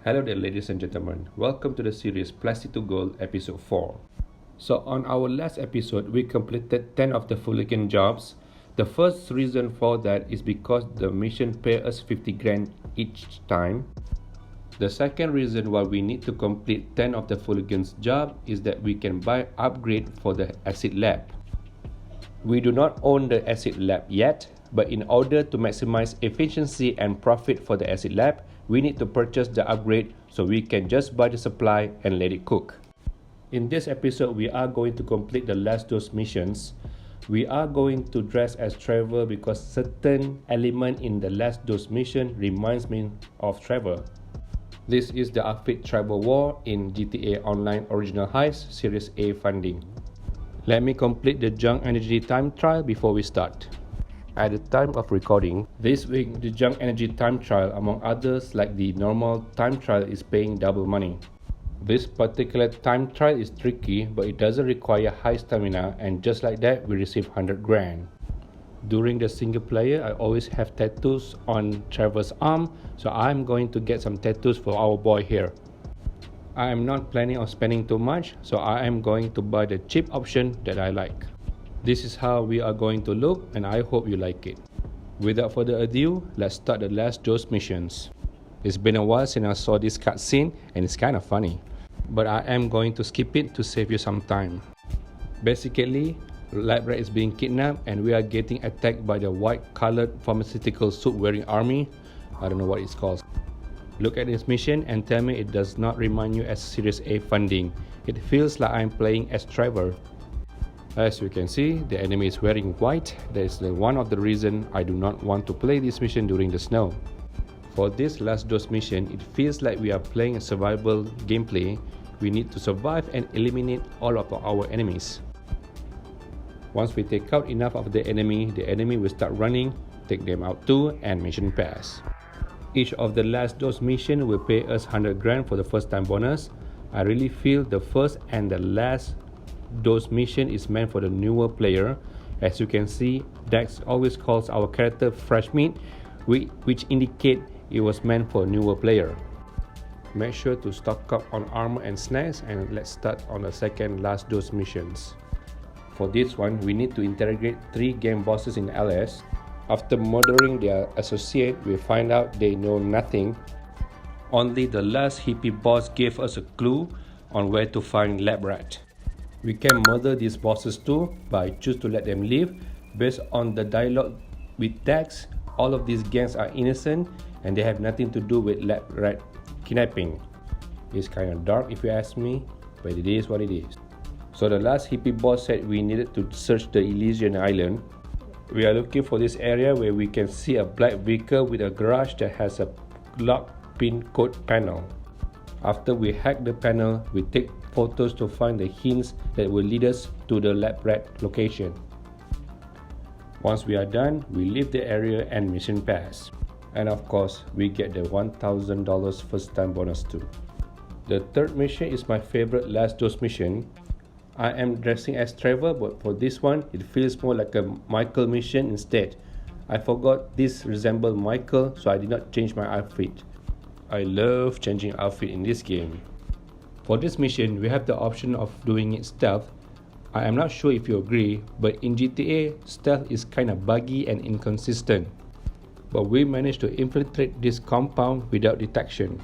Hello there, ladies and gentlemen. Welcome to the series Plastic to Gold episode 4. So on our last episode, we completed 10 of the Foolingan jobs. The first reason for that is because the mission pay us 50 grand each time. The second reason why we need to complete 10 of the Foolingan's job is that we can buy upgrade for the acid lab. We do not own the acid lab yet, but in order to maximize efficiency and profit for the acid lab, we need to purchase the upgrade so we can just buy the supply and let it cook. In this episode, we are going to complete the last dose missions. We are going to dress as Trevor because certain element in the last dose mission reminds me of Trevor. This is the outfit Trevor wore in GTA Online Original Heist Series A funding. Let me complete the junk energy time trial before we start. At the time of recording, this week the junk energy time trial, among others like the normal time trial, is paying double money. This particular time trial is tricky, but it doesn't require high stamina, and just like that we receive 100 grand. During the single player, I always have tattoos on Trevor's arm, so I'm going to get some tattoos for our boy here. I am not planning on spending too much, so I am going to buy the cheap option that I like. This is how we are going to look, and I hope you like it. Without further ado, let's start the last dose missions. It's been a while since I saw this cutscene, and it's kind of funny. But I am going to skip it to save you some time. Basically, Lab Rat is being kidnapped, and we are getting attacked by the white-colored pharmaceutical suit-wearing army. I don't know what it's called. Look at this mission and tell me it does not remind you as Series A funding. It feels like I'm playing as Trevor. As you can see, the enemy is wearing white. That is one of the reasons I do not want to play this mission during the snow. For this last dose mission, it feels like we are playing a survival gameplay. We need to survive and eliminate all of our enemies. Once we take out enough of the enemy will start running, take them out too, and mission pass. Each of the last dose mission will pay us 100 grand for the first time bonus. I really feel the first and the last dose mission is meant for the newer player. As you can see, Dex always calls our character fresh meat, which indicate it was meant for a newer player. Make sure to stock up on armor and snacks, and let's start on the second last dose missions. For this one, we need to interrogate 3 game bosses in LS. After murdering their associate, we find out they know nothing. Only the last hippie boss gave us a clue on where to find Lab Rat. We can murder these bosses too, but I choose to let them live. Based on the dialogue with Dax, all of these gangs are innocent and they have nothing to do with Lab Rat kidnapping. It's kind of dark if you ask me, but it is what it is. So the last hippie boss said we needed to search the Elysian Island. We are looking for this area where we can see a black vehicle with a garage that has a lock pin code panel. After we hack the panel, we take photos to find the hints that will lead us to the Lab Rat location. Once we are done, we leave the area and mission pass. And of course, we get the $1,000 first time bonus too. The third mission is my favorite last dose mission. I am dressing as Trevor, but for this one, it feels more like a Michael mission instead. I forgot this resembled Michael, so I did not change my outfit. I love changing outfit in this game. For this mission, we have the option of doing it stealth. I am not sure if you agree, but in GTA, stealth is kinda buggy and inconsistent. But we managed to infiltrate this compound without detection.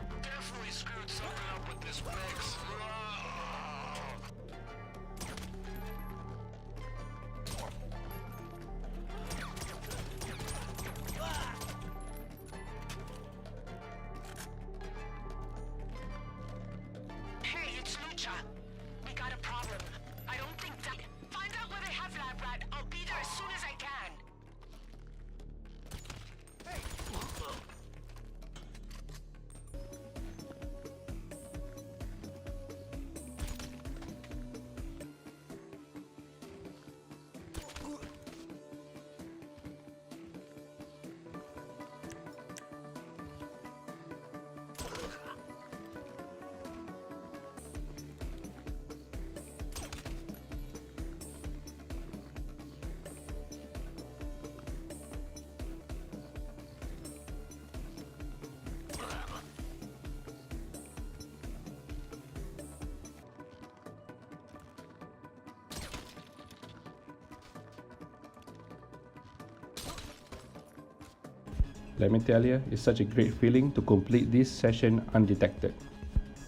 Let me tell you, it's such a great feeling to complete this session undetected.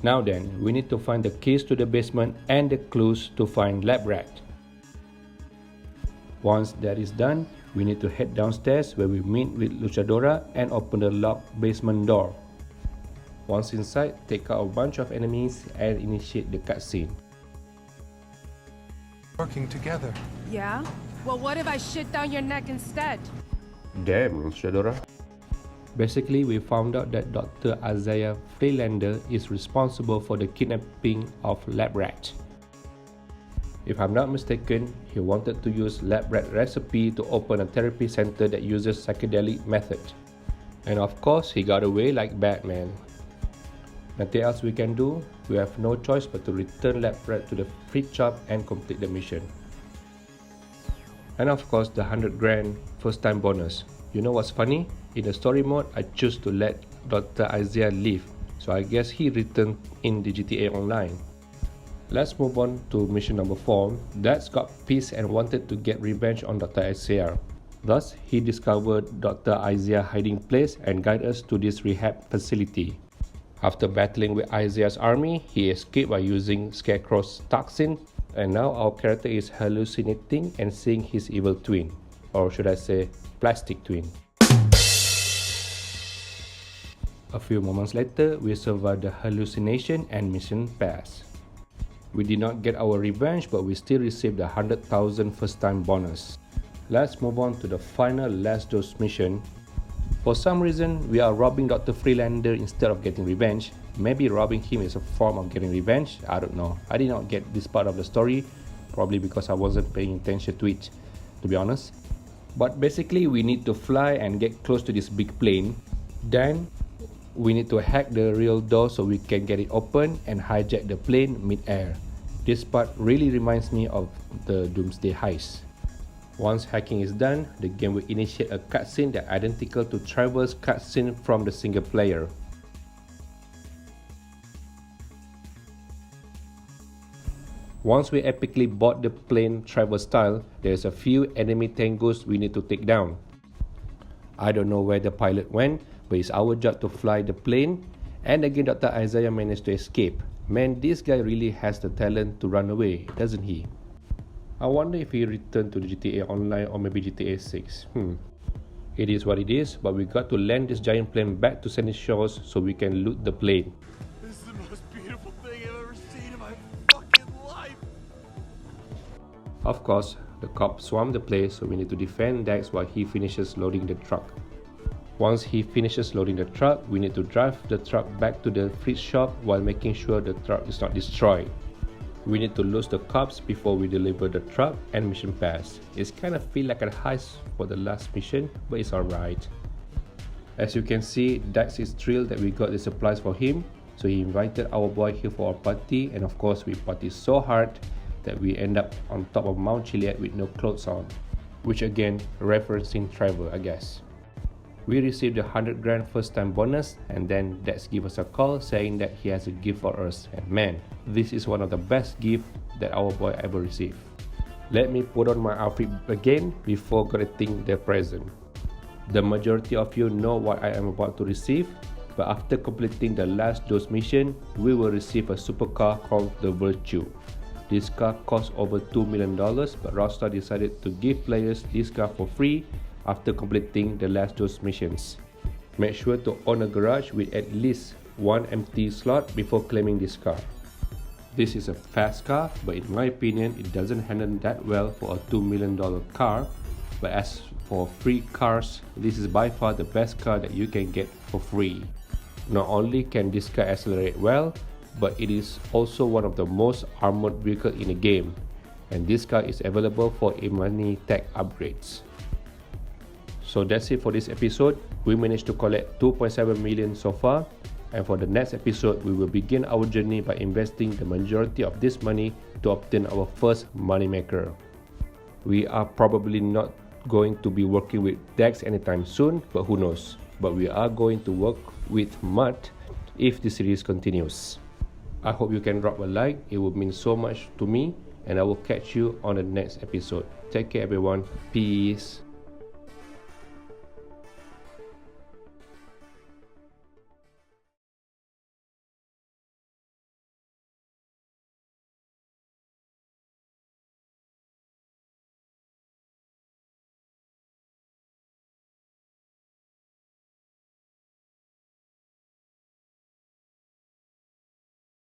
Now then, we need to find the keys to the basement and the clues to find lab rat. Once that is done, we need to head downstairs where we meet with Luchadora and open the locked basement door. Once inside, take out a bunch of enemies and initiate the cutscene. Working together. Yeah? Well, what if I shit down your neck instead? Damn, Luchadora. Basically, we found out that Dr. Isaiah Freelander is responsible for the kidnapping of Lab Rat. If I'm not mistaken, he wanted to use Lab Rat recipe to open a therapy center that uses psychedelic method. And of course, he got away like Batman. Nothing else we can do, we have no choice but to return Lab Rat to the freak shop and complete the mission. And of course, the 100 grand first time bonus. You know what's funny? In the story mode, I choose to let Dr. Isaiah leave, so I guess he returned in the GTA Online. Let's move on to mission number 4. Dax got pissed and wanted to get revenge on Dr. Isaiah. Thus, he discovered Dr. Isaiah's hiding place and guided us to this rehab facility. After battling with Isaiah's army, he escaped by using Scarecrow's toxin, and now our character is hallucinating and seeing his evil twin, or should I say, plastic twin. A few moments later, we survived the hallucination and mission passed. We did not get our revenge, but we still received the 100,000 first time bonus. Let's move on to the final last dose mission. For some reason, we are robbing Dr. Freelander instead of getting revenge. Maybe robbing him is a form of getting revenge, I don't know. I did not get this part of the story, probably because I wasn't paying attention to it, to be honest. But basically, we need to fly and get close to this big plane. Then, we need to hack the real door so we can get it open and hijack the plane mid-air. This part really reminds me of the Doomsday Heist. Once hacking is done, the game will initiate a cutscene that is identical to Trevor's cutscene from the single player. Once we epically board the plane Trevor style, there's a few enemy tangos we need to take down. I don't know where the pilot went, but it's our job to fly the plane, and again Dr. Isaiah managed to escape. Man, this guy really has the talent to run away, doesn't he? I wonder if he returned to the GTA Online or maybe GTA 6. It is what it is, but we got to land this giant plane back to Sandy Shores so we can loot the plane. This is the most beautiful thing I've ever seen in my fucking life. Of course, the cops swarm the place, so we need to defend Dax while he finishes loading the truck. Once he finishes loading the truck, we need to drive the truck back to the fleet shop while making sure the truck is not destroyed. We need to lose the cops before we deliver the truck and mission pass. It's kind of feel like a heist for the last mission, but it's alright. As you can see, Dax is thrilled that we got the supplies for him, so he invited our boy here for our party, and of course we party so hard that we end up on top of Mount Chiliad with no clothes on, which again referencing Trevor, I guess. We received the 100 grand first time bonus, and then Dax gave us a call saying that he has a gift for us, and man, this is one of the best gifts that our boy ever received. Let me put on my outfit again before getting the present. The majority of you know what I am about to receive, but after completing the last dose mission, we will receive a supercar called the Virtue. This car costs over $2 million, but Rockstar decided to give players this car for free after completing the last dose missions. Make sure to own a garage with at least one empty slot before claiming this car. This is a fast car, but in my opinion, it doesn't handle that well for a $2 million car. But as for free cars, this is by far the best car that you can get for free. Not only can this car accelerate well, but it is also one of the most armored vehicles in the game. And this car is available for money tech upgrades. So that's it for this episode. We managed to collect 2.7 million so far, and for the next episode, we will begin our journey by investing the majority of this money to obtain our first moneymaker. We are probably not going to be working with Dax anytime soon, but who knows. But we are going to work with Mutt if the series continues. I hope you can drop a like, it would mean so much to me, and I will catch you on the next episode. Take care everyone, peace.